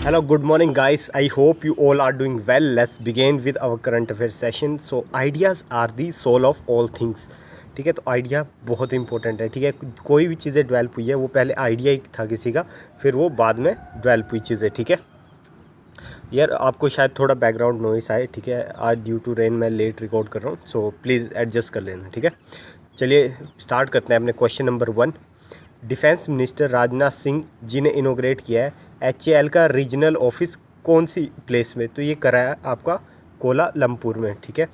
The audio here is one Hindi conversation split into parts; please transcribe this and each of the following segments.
Hello, good morning, guys. I hope you all are doing well. Let's begin with our current affairs session. So, ideas are the soul of all things. ठीक है, तो आइडिया बहुत इंपॉर्टेंट है. ठीक है, कोई भी चीज़ें डेवलप हुई है वो पहले आइडिया ही था किसी का, फिर वो बाद में डेवलप हुई चीज़ें. ठीक है यार, आपको शायद थोड़ा बैकग्राउंड नॉइस आए. ठीक है, आज ड्यू टू रेन मैं लेट रिकॉर्ड कर रहा हूँ, सो प्लीज़ एडजस्ट कर लेना. ठीक है, चलिए स्टार्ट करते हैं अपने question number 1. Defence minister Rajnath Singh ji ने इनोग्रेट किया है HAL का रीजनल ऑफिस कौन सी प्लेस में. तो ये करा है आपका कोलालमपुर में. ठीक है,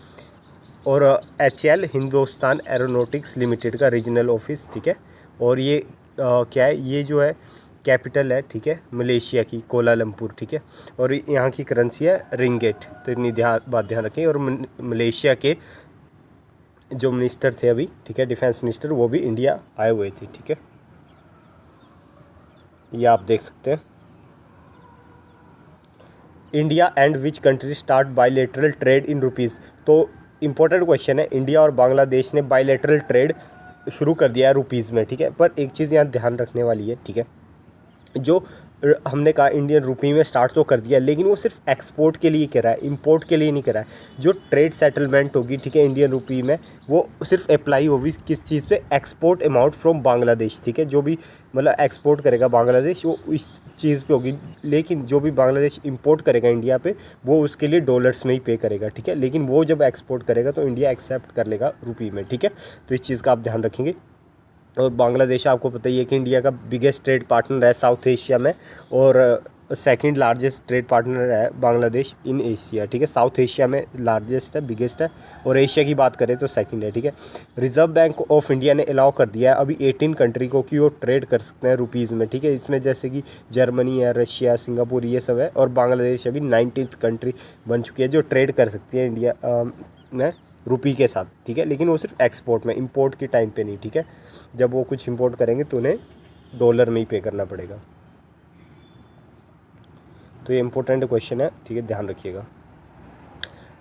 और HAL हिंदुस्तान एरोनॉटिक्स लिमिटेड का रीजनल ऑफिस. ठीक है, और ये क्या है, ये जो है कैपिटल है. ठीक है, मलेशिया की कोलालमपुर. ठीक है, और यहाँ की करेंसी है रिंगेट. तो इतनी बात ध्यान रखें. और मलेशिया के जो मिनिस्टर थे अभी, ठीक है, डिफेंस मिनिस्टर, वो भी इंडिया आए हुए थे. ठीक है, ये आप देख सकते हैं. India and which country start bilateral trade in rupees. तो इम्पोर्टेंट क्वेश्चन है. इंडिया और बांग्लादेश ने बायलैटरल ट्रेड शुरू कर दिया है रुपीज़ में. ठीक है, पर एक चीज़ यहाँ ध्यान रखने वाली है. ठीक है, जो हमने कहा इंडियन रुपी में स्टार्ट तो कर दिया, लेकिन वो सिर्फ एक्सपोर्ट के लिए करा है, इंपोर्ट के लिए नहीं करा है. जो ट्रेड सेटलमेंट होगी, ठीक है, इंडियन रुपी में, वो सिर्फ अप्लाई होगी किस चीज़ पे, एक्सपोर्ट अमाउंट फ्रॉम बांग्लादेश. ठीक है, जो भी मतलब एक्सपोर्ट करेगा बांग्लादेश वो इस चीज़ पे होगी. लेकिन जो भी बांग्लादेश इंपोर्ट करेगा इंडिया पे, वो उसके लिए डॉलर्स में ही पे करेगा. ठीक है, लेकिन वो जब एक्सपोर्ट करेगा तो इंडिया एक्सेप्ट कर लेगा रुपी में. ठीक है, तो इस चीज़ का आप ध्यान रखेंगे. और बांग्लादेश आपको पता ही है कि इंडिया का बिगेस्ट ट्रेड पार्टनर है साउथ एशिया में, और सेकंड लार्जेस्ट ट्रेड पार्टनर है बांग्लादेश इन एशिया. ठीक है, साउथ एशिया में लार्जेस्ट है, बिगेस्ट है, और एशिया की बात करें तो सेकंड है. ठीक है, रिजर्व बैंक ऑफ इंडिया ने अलाउ कर दिया है अभी 18 कंट्री को कि वो ट्रेड कर सकते हैं रुपीज़ में. ठीक है, इसमें जैसे कि जर्मनी है, रशिया, सिंगापुर, ये सब है, और बांग्लादेश अभी 19th कंट्री बन चुकी है जो ट्रेड कर सकती है इंडिया में रुपी के साथ. ठीक है, लेकिन वो सिर्फ एक्सपोर्ट में, इंपोर्ट के टाइम पे नहीं. ठीक है, जब वो कुछ इंपोर्ट करेंगे तो उन्हें डॉलर में ही पे करना पड़ेगा. तो ये इंपॉर्टेंट क्वेश्चन है. ठीक है, ध्यान रखिएगा.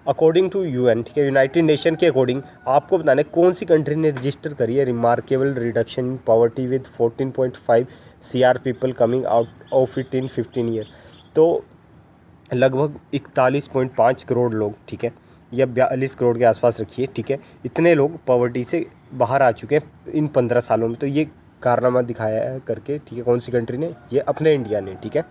अकॉर्डिंग टू UN, ठीक है, यूनाइटेड नेशन के अकॉर्डिंग आपको बताना है कौन सी कंट्री ने रजिस्टर करी है remarkable reduction in poverty with 14.5 CR people coming out of it in 15 year. तो लगभग 41.5 करोड़ लोग, ठीक है, या 42 करोड़ के आसपास रखिए. ठीक है, इतने लोग पॉवर्टी से बाहर आ चुके हैं इन 15 सालों में. तो ये कारनामा दिखाया है करके. ठीक है, कौन सी कंट्री ने, ये अपने इंडिया ने. ठीक है,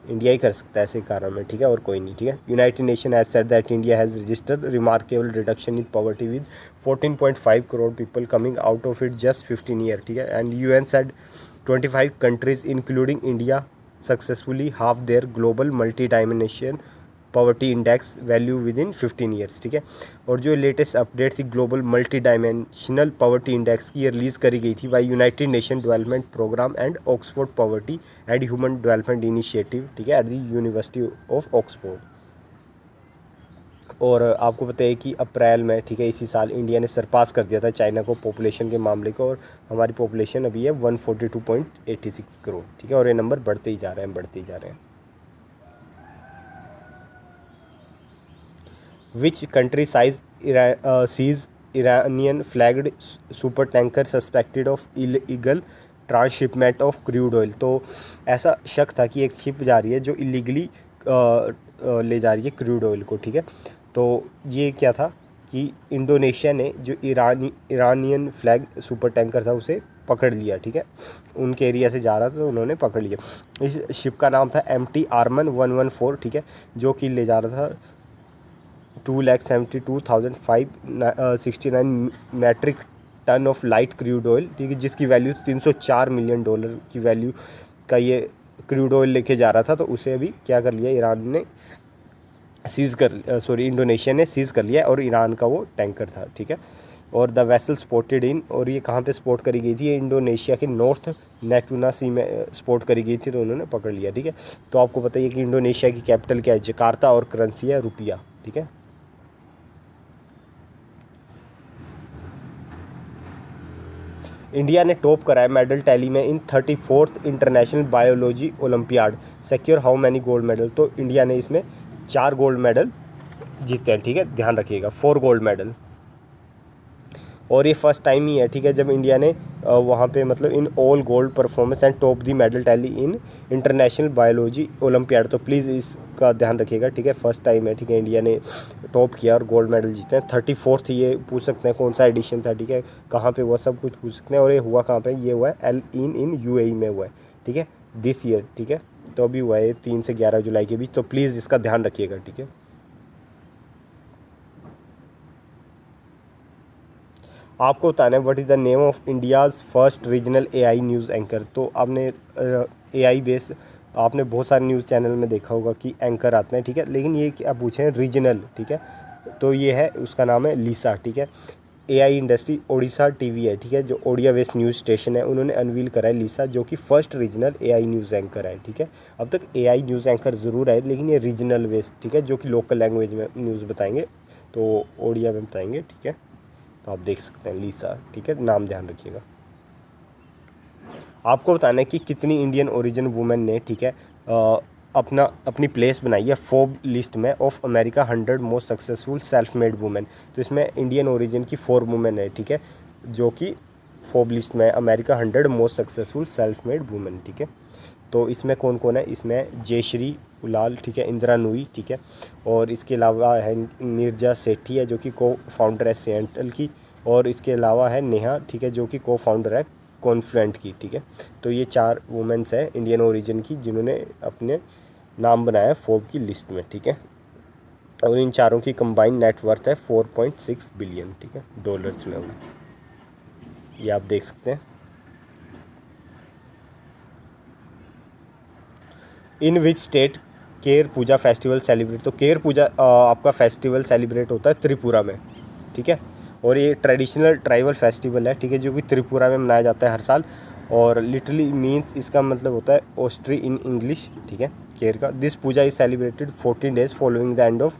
इंडिया ही कर सकता है ऐसे कारनामे. ठीक है, और कोई नहीं. ठीक है, United Nation has said that India has registered remarkable reduction in poverty with 14.5 crore people coming out of it just 15 year. ठीक है, and UN said 25 countries including India successfully half their global multi dimension poverty index value within 15 years. ठीक है, और जो लेटेस्ट अपडेट थी global multi dimensional poverty index की, ये रिलीज़ करी गई थी by United nation development Programme and Oxford Poverty and Human Development Initiative. ठीक है, at the University of Oxford. और आपको पता है कि अप्रैल में, ठीक है, इसी साल इंडिया ने सरपास कर दिया था चाइना को पॉपुलेशन के मामले को, और हमारी पॉपुलेशन अभी है 142.86 करोड़. ठीक है, और ये नंबर बढ़ते ही जा रहे हैं, बढ़ते ही जा रहे हैं. Which country seized Iranian flagged super tanker suspected of illegal transshipment of crude oil. तो ऐसा शक था कि एक शिप जा रही है जो इलीगली ले जा रही है क्रूड ऑयल को. ठीक है, तो ये क्या था कि इंडोनेशिया ने जो ईरानियन फ्लैग सुपर टैंकर था उसे पकड़ लिया. ठीक है, उनके एरिया से जा रहा था तो उन्होंने पकड़ लिया. इस शिप का नाम था MT आर्मन 114. ठीक है, जो कि ले जा रहा था 2,72,569 metric ton of light crude oil. ठीक है, जिसकी वैल्यू $304 मिलियन की वैल्यू का ये क्रूड ऑयल लेके जा रहा था. तो उसे अभी क्या कर लिया, ईरान ने इंडोनेशिया ने सीज़ कर लिया, और ईरान का वो टैंकर था. ठीक है, और द वेसल स्पॉटेड इन, और ये कहाँ पे स्पॉट करी गई थी, ये इंडोनेशिया के नॉर्थ नेटूना सी में स्पॉट करी गई थी, तो उन्होंने पकड़ लिया. ठीक है, तो आपको पता है कि इंडोनेशिया की कैपिटल क्या है, जकार्ता, और करेंसी है रुपया. ठीक है, इंडिया ने टॉप कराया मेडल टैली में इन 34th international biology olympiad. Secure how many gold medal. तो इंडिया ने इसमें 4 गोल्ड मेडल जीते हैं. ठीक है, ध्यान रखिएगा, 4 गोल्ड मेडल. और ये फर्स्ट टाइम ही है, ठीक है, जब इंडिया ने वहाँ पे मतलब in all gold performance and top the medal tally in international biology olympiad. तो प्लीज़ इसका ध्यान रखिएगा, ठीक है, फर्स्ट टाइम है, ठीक है, इंडिया ने टॉप किया और गोल्ड मेडल जीते हैं। 34th ये पूछ सकते हैं कौन सा एडिशन था, ठीक है, कहाँ पे हुआ, सब कुछ पूछ सकते हैं। और ये हुआ कहाँ पे, ये हुआ है इन UAE में हुआ है, ठीक है, दिस ईयर, ठीक है। तो अभी हुआ है 3 से 11 जुलाई के बीच। तो प्लीज़ इसका ध्यान रखिएगा, ठीक है। आपको बताना है what is the name of India's first regional AI news anchor. तो आपने AI बेस आपने बहुत सारे न्यूज़ चैनल में देखा होगा कि एंकर आते हैं, ठीक है, लेकिन ये क्या पूछे हैं, रीजनल, ठीक है। तो ये है, उसका नाम है लीसा, ठीक है। AI इंडस्ट्री ओडिशा TV है, ठीक है, जो ओडिया बेस्ड न्यूज़ स्टेशन है, उन्होंने अनवील करा है लीसा, जो कि first regional AI news anchor है, ठीक है। अब तक AI न्यूज़ एंकर ज़रूर है, लेकिन ये रीजनल बेस्ड, ठीक है, जो कि लोकल लैंग्वेज में न्यूज़ बताएंगे, तो ओडिया में बताएंगे, ठीक है। तो आप देख सकते हैं लीसा, ठीक है, नाम ध्यान रखिएगा। आपको बताना है कि कितनी इंडियन ओरिजिन वुमेन ने, ठीक है, अपनी प्लेस बनाई है फोर्ब लिस्ट में of America 100 most successful self made women. तो इसमें इंडियन ओरिजिन की 4 वुमेन है, ठीक है, जो कि फोर्ब लिस्ट में America 100 most successful self made women, ठीक है। तो इसमें कौन कौन है, इसमें जयश्री उलाल, ठीक है, इंदिरा नूई, ठीक है, और इसके अलावा है नीरजा सेठी है, जो कि को फाउंडर है सेंट्रल की, और इसके अलावा है नेहा, ठीक है, जो कि को फाउंडर है कॉन्फ्लुएंट की, ठीक है। तो ये 4 वुमेन्स हैं इंडियन ओरिजिन की जिन्होंने अपने नाम बनाया है फोर्ब की लिस्ट में, ठीक है। और इन चारों की कंबाइंड नेटवर्थ है 4.6 बिलियन, ठीक है, डॉलर्स में हुई। ये आप देख सकते हैं। इन विच स्टेट केर पूजा फेस्टिवल सेलिब्रेट। तो केर पूजा आपका फेस्टिवल सेलिब्रेट होता है त्रिपुरा में, ठीक है, और ये ट्रेडिशनल ट्राइबल फेस्टिवल है, ठीक है, जो कि त्रिपुरा में मनाया जाता है हर साल। और लिटरली मीन्स इसका मतलब होता है ओस्ट्री इन इंग्लिश, ठीक है, केर का। This puja is celebrated 14 days following the end of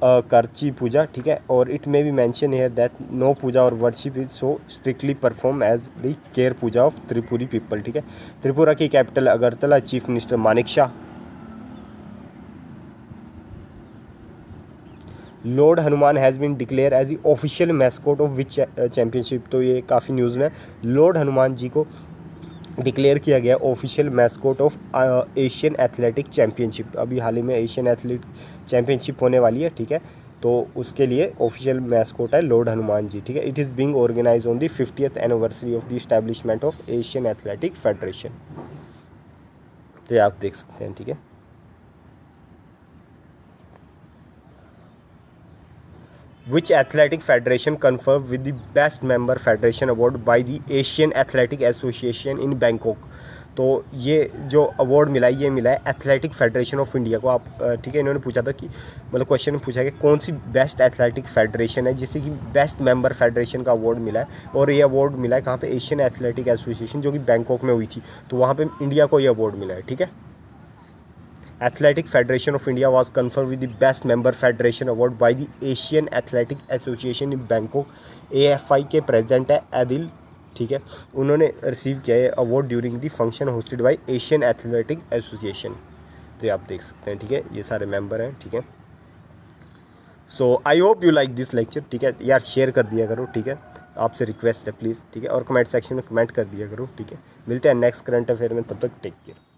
Kharchi puja, ठीक है। और it may be mention here that no puja or worship is so strictly perform as the Ker puja of Tripuri people, ठीक है। त्रिपुरा की capital Agartala, chief minister Manik Saha. Lord Hanuman has been declare as the official mascot of which championship. तो ये काफ़ी न्यूज़ में लॉर्ड हनुमान जी को डिक्लेयर किया गया official mascot of Asian athletic championship. अभी हाल ही में एशियन एथलेटिक चैम्पियनशिप होने वाली है, ठीक है, तो उसके लिए ऑफिशियल मैस्कोट है लॉर्ड हनुमान जी, ठीक है। It is being organise on the 50th anniversary of the establishment of Asian Athletic Federation. तो ये आप देख सकते हैं, ठीक है। Which athletic federation conferred with the best member federation award by the Asian Athletic Association in Bangkok। तो ये जो अवार्ड मिला है, ये मिला है एथलेटिक फेडरेशन ऑफ इंडिया को। आप ठीक है, इन्होंने पूछा था कि मतलब क्वेश्चन में पूछा कि कौन सी बेस्ट एथलेटिक फेडरेशन है जिससे कि बेस्ट मेंबर फेडरेशन का अवार्ड मिला है। और ये अवार्ड मिला है कहाँ पे, एशियन एथलेटिक एसोसिएशन, जो कि बैंकॉक में हुई थी। तो वहाँ पे इंडिया को ये अवार्ड मिला है, ठीक है। Athletic Federation of India was conferred with the Best Member Federation Award by the Asian Athletic Association in Bangkok। AFI के प्रेसिडेंट है एदिल, ठीक है, उन्होंने रिसीव किया है award during the function hosted by Asian athletic association. तो आप देख सकते हैं, ठीक है, ये सारे मेंबर हैं, ठीक है। So I hope you like this lecture, ठीक है यार, शेयर कर दिया करो, ठीक है, आपसे रिक्वेस्ट है प्लीज़, ठीक है, और कमेंट सेक्शन में कमेंट कर दिया करो, ठीक है। मिलते हैं नेक्स्ट करंट अफेयर में, तब तक टेक केयर।